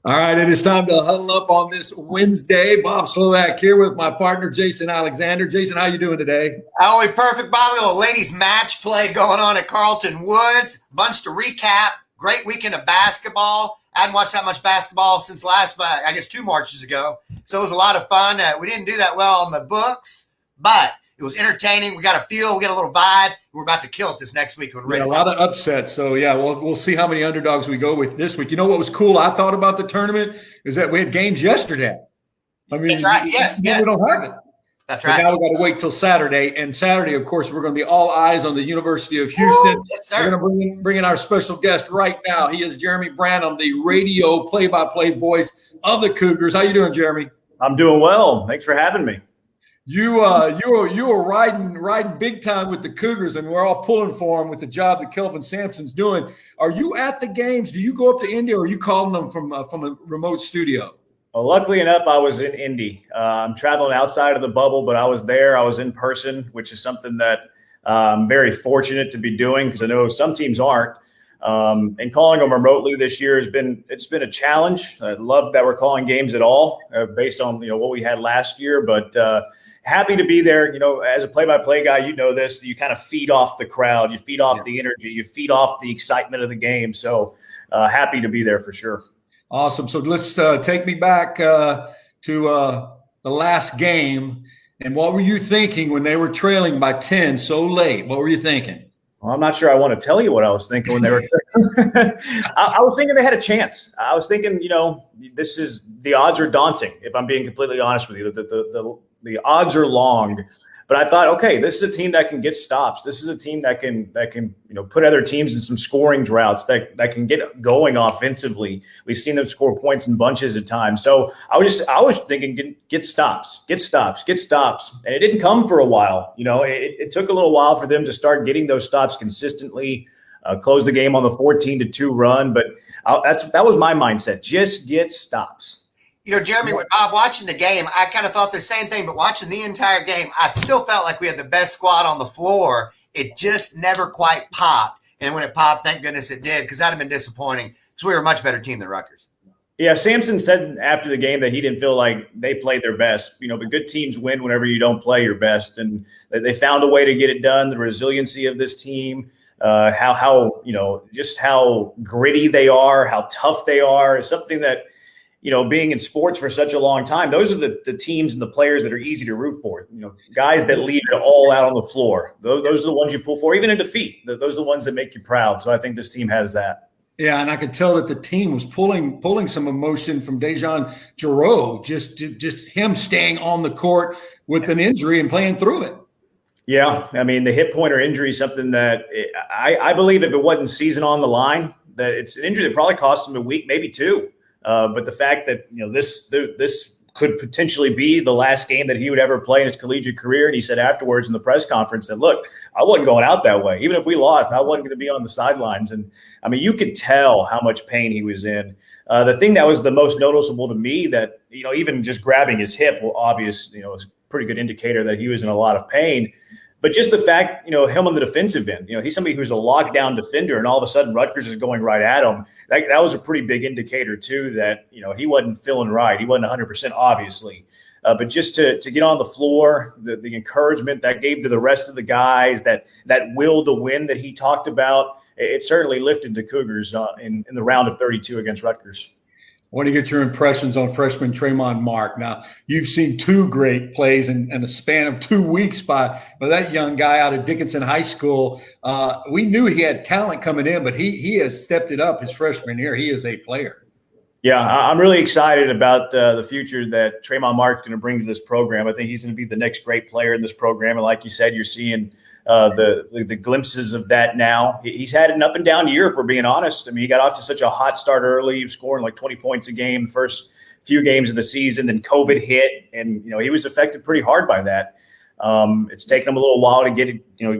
All right, it is time to huddle up on this Wednesday. Bob Slovak here with my partner, Jason Alexander. Jason, how you doing today? Only perfect, Bobby. A ladies match play going on at Carlton Woods. Bunch to recap. Great weekend of basketball. I hadn't watched that much basketball since last, I guess, 2 Marches ago. So it was a lot of fun. We didn't do that well on the books, but it was entertaining. We got a feel. We got a little vibe. We're about to kill it this next week. When we're ready. A lot of upsets. So, yeah, we'll see how many underdogs we go with this week. You know what was cool I thought about the tournament is that we had games yesterday. I mean, that's right. Yes. We don't have it. That's right. But now we got to wait till Saturday. And Saturday, of course, we're going to be all eyes on the University of Houston. Yes, sir. We're going to bring in our special guest right now. He is Jeremy Branham, the radio play-by-play voice of the Cougars. How you doing, Jeremy? I'm doing well. Thanks for having me. You were riding big time with the Cougars, and we're all pulling for them with the job that Kelvin Sampson's doing. Are you at the games? Do you go up to Indy, or are you calling them from a remote studio? Well, luckily enough, I was in Indy. I'm traveling outside of the bubble, but I was there. I was in person, which is something that I'm very fortunate to be doing because I know some teams aren't. And calling them remotely this year it's been a challenge. I love that we're calling games at all based on what we had last year, but happy to be there. As a play-by-play guy, you know this. You kind of feed off the crowd, you feed off the energy, you feed off the excitement of the game. So happy to be there for sure. Awesome. So let's take me back to the last game. And what were you thinking when they were trailing by 10 so late? What were you thinking? Well, I'm not sure I want to tell you what I was thinking when they were I was thinking they had a chance. I was thinking, this is the odds are daunting, if I'm being completely honest with you. The odds are long. But I thought, okay, this is a team that can get stops. This is a team that can put other teams in some scoring droughts, that can get going offensively. We've seen them score points in bunches at times. So I was thinking, get stops. And it didn't come for a while. It took a little while for them to start getting those stops consistently, close the game on the 14-2 run. But that was my mindset. Just get stops. Jeremy, with Bob watching the game, I kind of thought the same thing, but watching the entire game, I still felt like we had the best squad on the floor. It just never quite popped. And when it popped, thank goodness it did, because that would have been disappointing because we were a much better team than Rutgers. Yeah, Sampson said after the game that he didn't feel like they played their best. But good teams win whenever you don't play your best. And they found a way to get it done, the resiliency of this team, just how gritty they are, how tough they are is something that, being in sports for such a long time, those are the teams and the players that are easy to root for. Guys that leave it all out on the floor. Those are the ones you pull for, even in defeat. Those are the ones that make you proud. So I think this team has that. Yeah, and I could tell that the team was pulling some emotion from Dejan Giroux, just him staying on the court with an injury and playing through it. Yeah, I mean, the hip pointer injury is something that I believe if it wasn't season on the line, that it's an injury that probably cost him a week, maybe 2. But the fact that, this could potentially be the last game that he would ever play in his collegiate career. And he said afterwards in the press conference that, look, I wasn't going out that way. Even if we lost, I wasn't going to be on the sidelines. And I mean, you could tell how much pain he was in. The thing that was the most noticeable to me that, even just grabbing his hip, was a pretty good indicator that he was in a lot of pain. But just the fact, him on the defensive end, he's somebody who's a lockdown defender, and all of a sudden Rutgers is going right at him. That was a pretty big indicator, too, that, he wasn't feeling right. He wasn't 100%, obviously. But just to get on the floor, the encouragement that gave to the rest of the guys, that will to win that he talked about, it certainly lifted the Cougars in the round of 32 against Rutgers. I want to get your impressions on freshman Tremont Mark. Now, you've seen 2 great plays in a span of 2 weeks by that young guy out of Dickinson High School. We knew he had talent coming in, but he has stepped it up his freshman year. He is a player. Yeah, I'm really excited about the future that Tremont Mark's going to bring to this program. I think he's going to be the next great player in this program. And like you said, you're seeing the glimpses of that now. He's had an up and down year, if we're being honest. I mean, he got off to such a hot start early. He was scoring like 20 points a game the first few games of the season. Then COVID hit, and he was affected pretty hard by that. It's taken him a little while to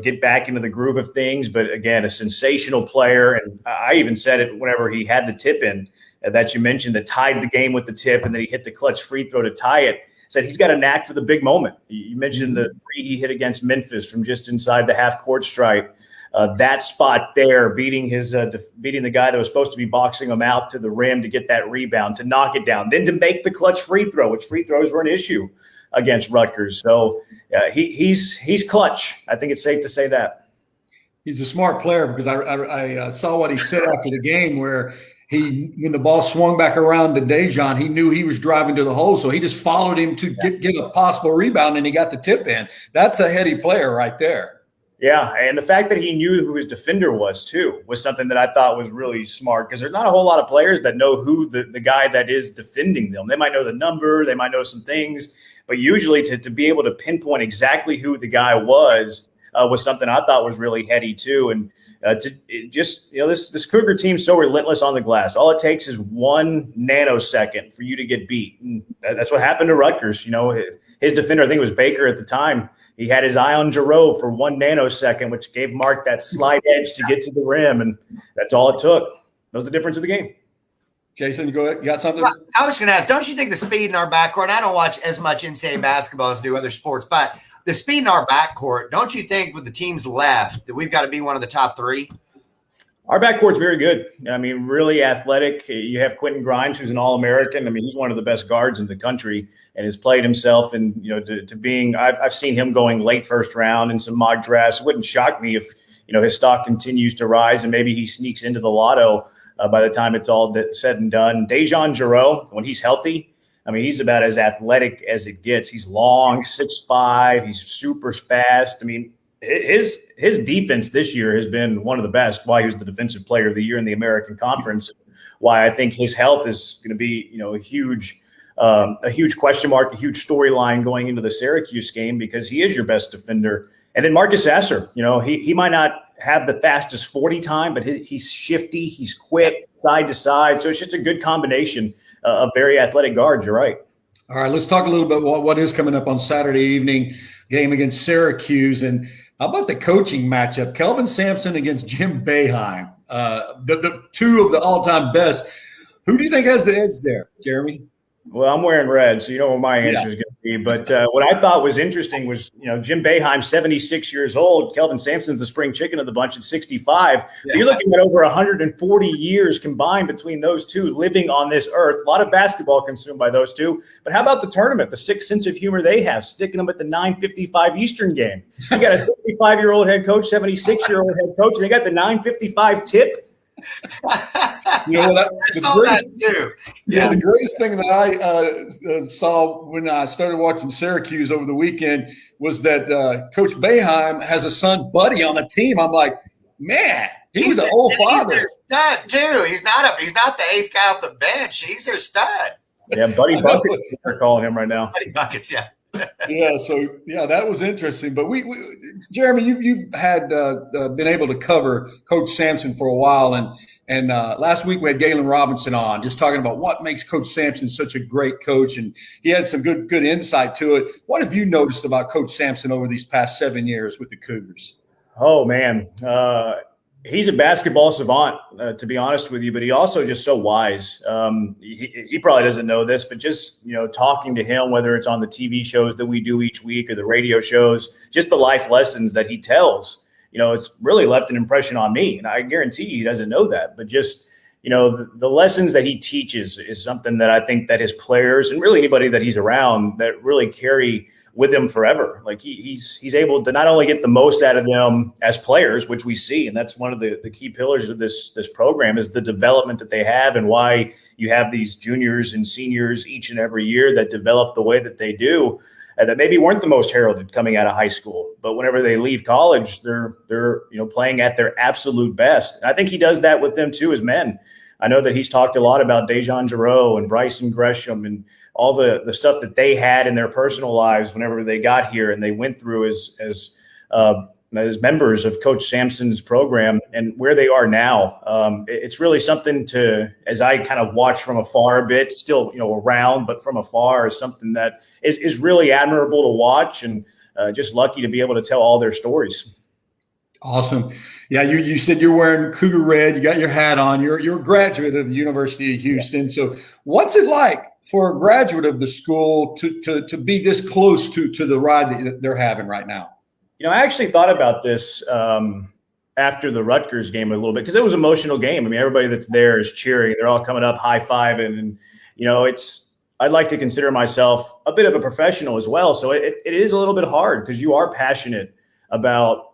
get back into the groove of things. But again, a sensational player. And I even said it whenever he had the tip in that you mentioned that tied the game with the tip, and then he hit the clutch free throw to tie it. Said he's got a knack for the big moment. You mentioned the three he hit against Memphis from just inside the half court stripe. that spot there, beating the guy that was supposed to be boxing him out to the rim to get that rebound, to knock it down, then to make the clutch free throw, which free throws were an issue against Rutgers. So he's clutch. I think it's safe to say that. He's a smart player, because I saw what he said after the game, where when the ball swung back around to Dejan, he knew he was driving to the hole, so he just followed him to get a possible rebound, and he got the tip in. That's a heady player right there. Yeah, and the fact that he knew who his defender was too was something that I thought was really smart, because there's not a whole lot of players that know who the guy that is defending them. They might know the number, they might know some things, but usually to be able to pinpoint exactly who the guy was something I thought was really heady too. And this Cougar team is so relentless on the glass. All it takes is 1 nanosecond for you to get beat. And that's what happened to Rutgers. His defender, I think it was Baker at the time, he had his eye on Giroux for 1 nanosecond, which gave Mark that slight edge to get to the rim. And that's all it took. That was the difference of the game. Jason, go ahead. You got something? Well, I was going to ask, don't you think the speed in our backcourt, and I don't watch as much NCAA basketball as do other sports, but the speed in our backcourt, don't you think with the teams left that we've got to be one of the top 3? Our backcourt's very good. I mean, really athletic. You have Quentin Grimes, who's an All-American. I mean, he's one of the best guards in the country and has played himself. And, to being – I've seen him going late first round in some mock drafts. It wouldn't shock me if, his stock continues to rise and maybe he sneaks into the lotto by the time it's all said and done. Dejan Giroux, when he's healthy, I mean, he's about as athletic as it gets. He's long, 6'5". He's super fast. I mean, his defense this year has been one of the best. Why he was the defensive player of the year in the American Conference. Why I think his health is going to be, a huge question mark, a huge storyline going into the Syracuse game, because he is your best defender. And then Marcus Sasser, he might not have the fastest 40 time, but he's shifty, he's quick, side to side. So it's just a good combination of very athletic guards. You're right. All right, let's talk a little bit what is coming up on Saturday evening, game against Syracuse. And how about the coaching matchup? Kelvin Sampson against Jim Boeheim, the two of the all-time best. Who do you think has the edge there, Jeremy? Well, I'm wearing red, so you know what my answer is going to be. But what I thought was interesting was, Jim Boeheim, 76 years old. Kelvin Sampson's the spring chicken of the bunch at 65. Yeah. You're looking at over 140 years combined between those two living on this earth. A lot of basketball consumed by those two. But how about the tournament, the sick sense of humor they have, sticking them at the 9:55 Eastern game? You got a 65-year-old head coach, 76-year-old head coach, and they got the 9:55 tip. The greatest thing that I saw when I started watching Syracuse over the weekend was that Coach Boeheim has a son, Buddy, on the team. I'm like, man, he's an old father. He's their stud too. He's not the 8th guy off the bench. He's their stud. Yeah, Buddy Buckets, they're calling him right now. Buddy Buckets, yeah. That was interesting. But we Jeremy, you've had been able to cover Coach Sampson for a while, and last week we had Galen Robinson on, just talking about what makes Coach Sampson such a great coach, and he had some good insight to it. What have you noticed about Coach Sampson over these past 7 years with the Cougars? Oh man, he's a basketball savant, to be honest with you, but he also just so wise. He probably doesn't know this, but just, talking to him, whether it's on the TV shows that we do each week or the radio shows, just the life lessons that he tells, it's really left an impression on me. And I guarantee he doesn't know that, but just, the lessons that he teaches is something that I think that his players and really anybody that he's around that really carry with him forever. Like he's able to not only get the most out of them as players, which we see, and that's one of the key pillars of this program is the development that they have, and why you have these juniors and seniors each and every year that develop the way that they do, that maybe weren't the most heralded coming out of high school, but whenever they leave college, they're playing at their absolute best. And I think he does that with them too as men. I know that he's talked a lot about Dejan Giroux and Bryson Gresham and all the stuff that they had in their personal lives whenever they got here and they went through as members of Coach Sampson's program and where they are now. It's really something to, as I kind of watch from afar a bit, still, around, but from afar, is something that is really admirable to watch, and just lucky to be able to tell all their stories. Awesome. Yeah, you said you're wearing Cougar red. You got your hat on. You're a graduate of the University of Houston. Yeah. So what's it like for a graduate of the school to be this close to the ride that they're having right now? I actually thought about this after the Rutgers game a little bit because it was an emotional game. I mean, everybody that's there is cheering. They're all coming up, high-fiving. And, I'd like to consider myself a bit of a professional as well. So it is a little bit hard because you are passionate about,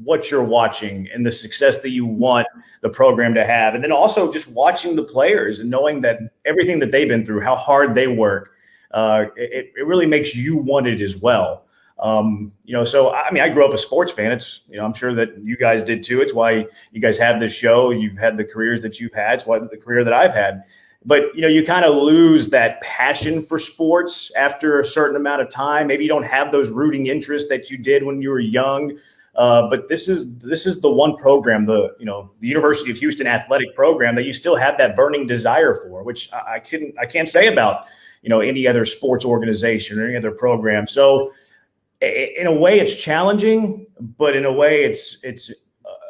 what you're watching and the success that you want the program to have. And then also just watching the players and knowing that everything that they've been through, how hard they work, it really makes you want it as well. So, I mean, I grew up a sports fan. It's, I'm sure that you guys did too. It's why you guys have this show. You've had the careers that you've had. It's why the career that I've had. But, you kind of lose that passion for sports after a certain amount of time. Maybe you don't have those rooting interests that you did when you were young. But this is the one program, the University of Houston athletic program that you still have that burning desire for, which I can't say about, any other sports organization or any other program. So in a way it's challenging, but in a way it's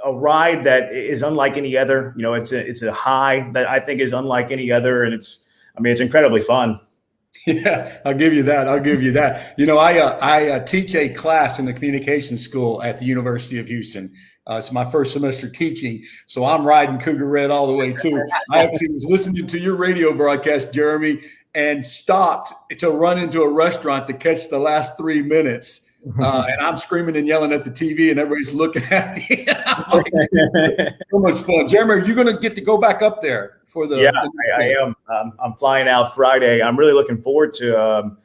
a ride that is unlike any other. It's a high that I think is unlike any other. And it's incredibly fun. Yeah, I'll give you that. I teach a class in the communication school at the University of Houston. It's my first semester teaching, so I'm riding Cougar Red all the way too. I actually was listening to your radio broadcast, Jeremy, and stopped to run into a restaurant to catch the last 3 minutes. And I'm screaming and yelling at the TV, and everybody's looking at me. So much fun. Jeremy, are you going to get to go back up there for the? Yeah, I am. I'm flying out Friday. I'm really looking forward to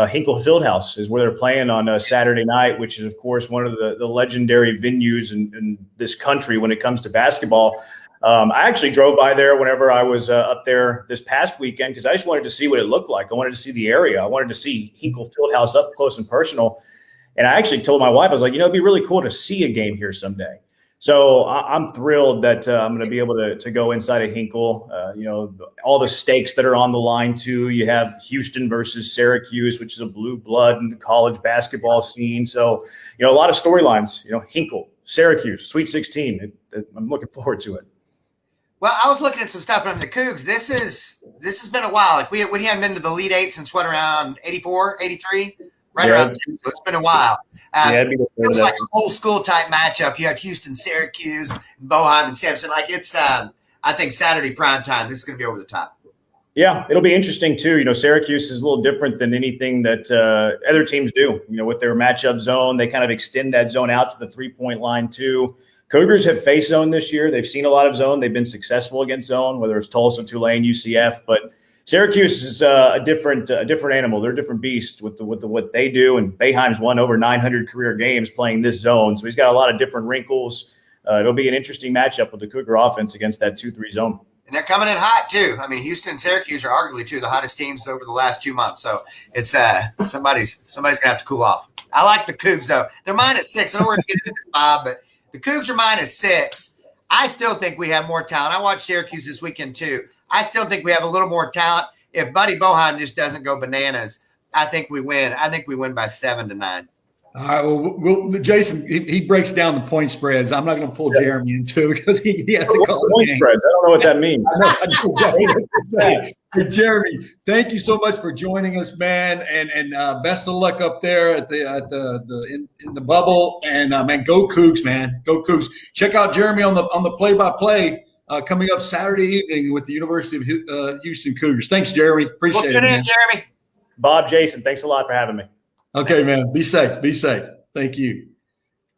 Hinkle Fieldhouse is where they're playing on Saturday night, which is, of course, one of the legendary venues in this country when it comes to basketball. I actually drove by there whenever I was up there this past weekend because I just wanted to see what it looked like. I wanted to see the area. I wanted to see Hinkle Fieldhouse up close and personal. And I actually told my wife, I was like, it'd be really cool to see a game here someday. So I'm thrilled that I'm going to be able to go inside of Hinkle. All the stakes that are on the line, too. You have Houston versus Syracuse, which is a blue blood in the college basketball scene. So, a lot of storylines, Hinkle, Syracuse, Sweet 16. I'm looking forward to it. Well, I was looking at some stuff from the Cougs. This has been a while. Like we hadn't been to the Elite Eight since around 84, 83? Right around there. So it's been a while. It was like an old school type matchup. You have Houston, Syracuse, Boeheim, and Sampson. Like it's, I think Saturday prime time. This is going to be over the top. Yeah, it'll be interesting too. Syracuse is a little different than anything that other teams do. With their matchup zone, they kind of extend that zone out to the 3-point line too. Cougars have faced zone this year. They've seen a lot of zone. They've been successful against zone, whether it's Tulsa, Tulane, UCF, but Syracuse is a different animal. They're a different beast with what they do. And Boeheim's won over 900 career games playing this zone. So he's got a lot of different wrinkles. It'll be an interesting matchup with the Cougar offense against that 2-3 zone. And they're coming in hot too. Houston and Syracuse are arguably two of the hottest teams over the last 2 months. So it's somebody's gonna have to cool off. I like the Cougs though. They're -6. I know we're gonna get into this, Bob, but the Cougs are -6. I still think we have more talent. I watched Syracuse this weekend too. I still think we have a little more talent. If Buddy Boeheim just doesn't go bananas, I think we win. I think we win by 7-9. All right. Well, Jason, he breaks down the point spreads. I'm not going to pull Jeremy into it because he has to call point spreads. I don't know what that means. Hey, Jeremy, thank you so much for joining us, man, and best of luck up there in the bubble. And man, go Cougs, man, go Cougs. Check out Jeremy on the play-by-play. Coming up Saturday evening with the University of Houston Cougars. Thanks, Jeremy. Appreciate it. In, Jeremy. Bob, Jason, thanks a lot for having me. Okay, man. Be safe. Be safe. Thank you.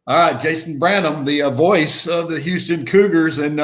All right, Jason Branham, the voice of the Houston Cougars. And